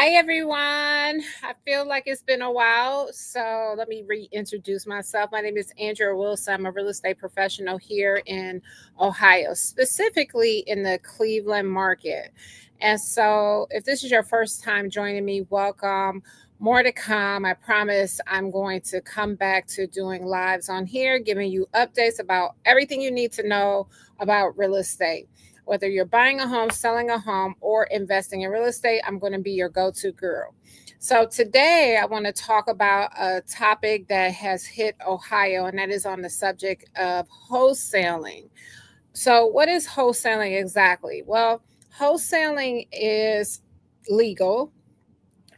Hi, everyone. I feel like it's been a while, so let me reintroduce myself. My name is Andrea Wilson. I'm a real estate professional here in Ohio, specifically in the Cleveland market. And so, if this is your first time joining me, welcome. More to come. I promise I'm going to come back to doing lives on here, giving you updates about everything you need to know about real estate. Whether you're buying a home, selling a home, or investing in real estate, I'm going to be your go to girl. So, today I want to talk about a topic that has hit Ohio, and that is on the subject of wholesaling. So, what is wholesaling exactly? Well, wholesaling is legal,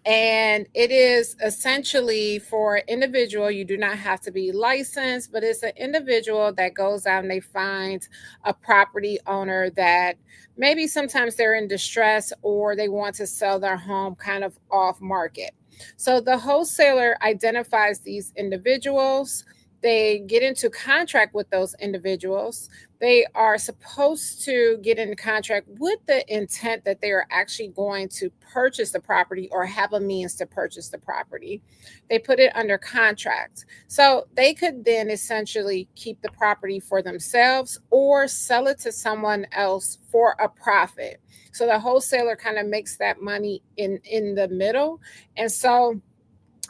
and it is essentially for an individual. You do not have to be licensed, but it's an individual that goes out and they find a property owner that maybe sometimes they're in distress or they want to sell their home kind of off market. So the wholesaler identifies these individuals. They get into contract with those individuals. They are supposed to get in contract with the intent that they are actually going to purchase the property or have a means to purchase the property. They put it under contract. So they could then essentially keep the property for themselves or sell it to someone else for a profit. So the wholesaler kind of makes that money in the middle. And so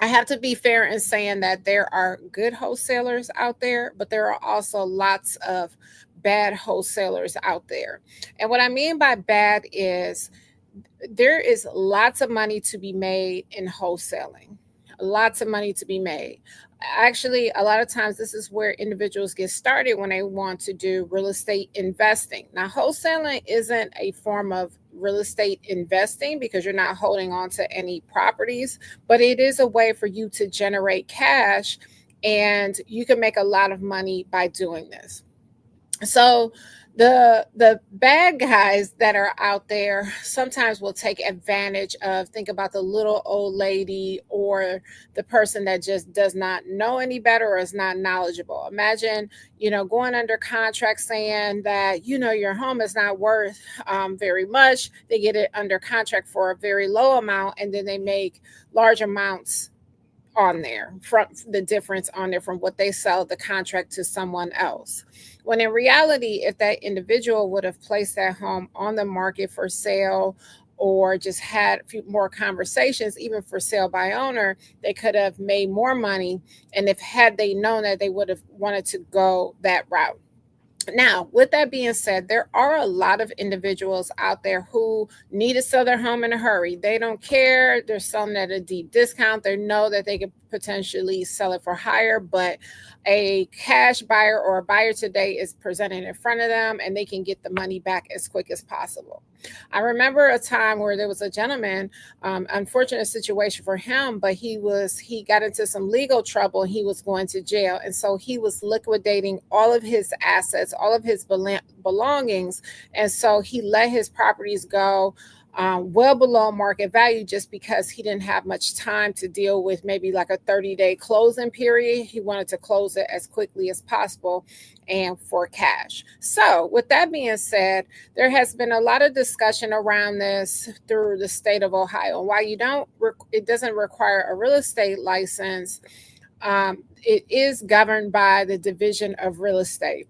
I have to be fair in saying that there are good wholesalers out there, but there are also lots of bad wholesalers out there. And what I mean by bad is there is lots of money to be made in wholesaling. Lots of money to be made. Actually, a lot of times this is where individuals get started when they want to do real estate investing. Now, wholesaling isn't a form of real estate investing because you're not holding on to any properties, but it is a way for you to generate cash, and you can make a lot of money by doing this. So the bad guys that are out there sometimes will take advantage of, think about the little old lady or the person that just does not know any better or is not knowledgeable. Imagine, going under contract saying that, your home is not worth very much. They get it under contract for a very low amount, and then they make large amounts on there, from the difference on there from what they sell the contract to someone else. When in reality, if that individual would have placed that home on the market for sale or just had a few more conversations, even for sale by owner, they could have made more money. And if had they known that, they would have wanted to go that route. Now, with that being said, there are a lot of individuals out there who need to sell their home in a hurry. They don't care. They're selling at a deep discount. They know that they could potentially sell it for higher, but a cash buyer or a buyer today is presented in front of them and they can get the money back as quick as possible. I remember a time where there was a gentleman, unfortunate situation for him, but he got into some legal trouble. He was going to jail, and so he was liquidating all of his assets, all of his belongings, and so he let his properties go well below market value just because he didn't have much time to deal with maybe like a 30-day closing period. He wanted to close it as quickly as possible and for cash. So, with that being said, there has been a lot of discussion around this through the state of Ohio. While it doesn't require a real estate license, it is governed by the Division of Real Estate.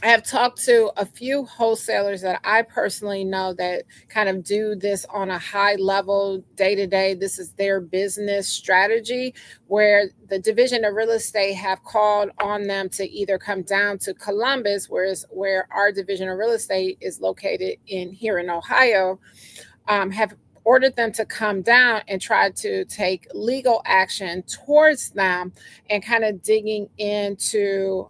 I have talked to a few wholesalers that I personally know that kind of do this on a high level day to day. This is their business strategy, where the Division of Real Estate have called on them to either come down to Columbus, where our Division of Real Estate is located here in Ohio, have ordered them to come down and try to take legal action towards them and kind of digging into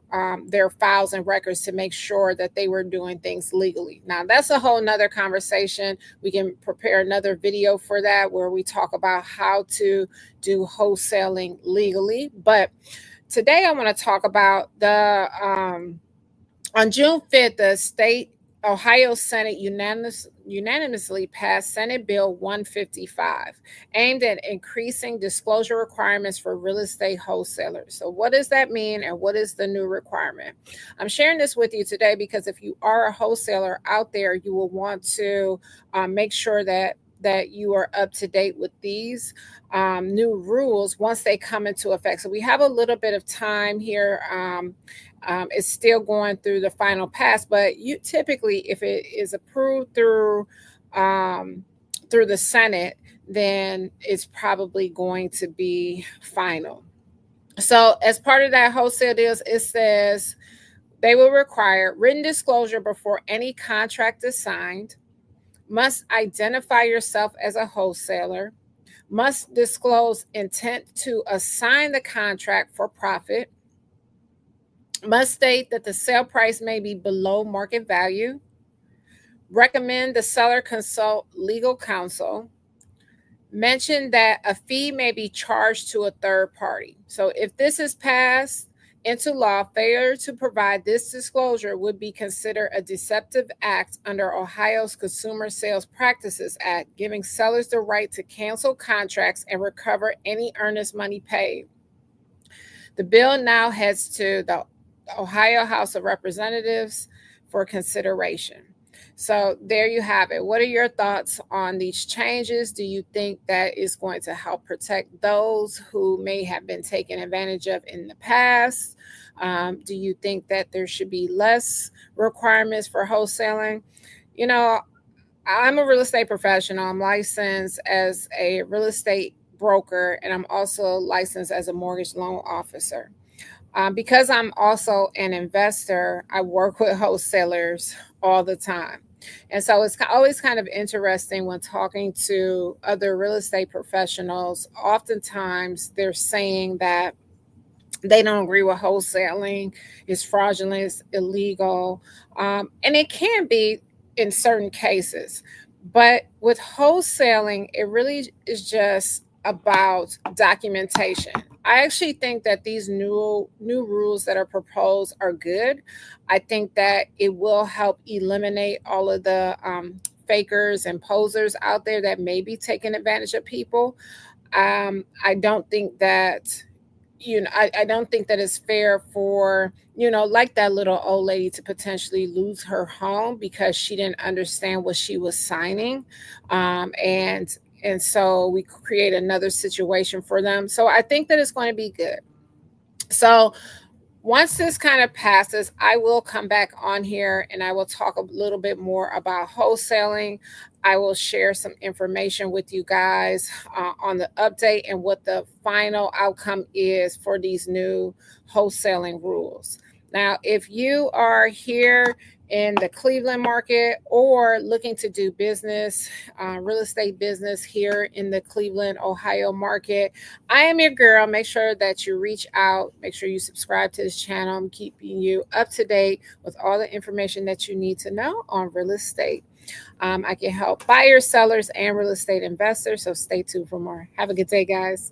their files and records to make sure that they were doing things legally. Now, that's a whole nother conversation. We can prepare another video for that where we talk about how to do wholesaling legally. But today I want to talk about on June 5th, the state Ohio Senate unanimously passed Senate Bill 155, aimed at increasing disclosure requirements for real estate wholesalers. So, what does that mean, and what is the new requirement? I'm sharing this with you today because if you are a wholesaler out there, you will want to make sure that that you are up to date with these new rules once they come into effect. So we have a little bit of time here. It's still going through the final pass, but you typically, if it is approved um, through the Senate, then it's probably going to be final. So, as part of that wholesale deals, it says they will require written disclosure before any contract is signed, must identify yourself as a wholesaler, must disclose intent to assign the contract for profit, must state that the sale price may be below market value, recommend the seller consult legal counsel, mention that a fee may be charged to a third party. So if this is passed into law, failure to provide this disclosure would be considered a deceptive act under Ohio's Consumer Sales Practices Act, giving sellers the right to cancel contracts and recover any earnest money paid. The bill now heads to the Ohio House of Representatives for consideration. So there you have it. What are your thoughts on these changes? Do you think that is going to help protect those who may have been taken advantage of in the past? Do you think that there should be less requirements for wholesaling? You know, I'm a real estate professional. I'm licensed as a real estate broker, and I'm also licensed as a mortgage loan officer. Because I'm also an investor, I work with wholesalers all the time. And so it's always kind of interesting when talking to other real estate professionals. Oftentimes they're saying that they don't agree with wholesaling, it's fraudulent, it's illegal. And it can be in certain cases. But with wholesaling, it really is just about documentation. I actually think that these new rules that are proposed are good. I think that it will help eliminate all of the fakers and posers out there that may be taking advantage of people. I don't think that I don't think that it's fair for, like that little old lady to potentially lose her home because she didn't understand what she was signing. And so we create another situation for them. So I think that it's going to be good. So once this kind of passes, I will come back on here and I will talk a little bit more about wholesaling. I will share some information with you guys on the update and what the final outcome is for these new wholesaling rules. Now, if you are here in the Cleveland market or looking to do business, real estate business here in the Cleveland, Ohio market, I am your girl. Make sure that you reach out. Make sure you subscribe to this channel. I'm keeping you up to date with all the information that you need to know on real estate. I can help buyers, sellers, and real estate investors. So stay tuned for more. Have a good day, guys.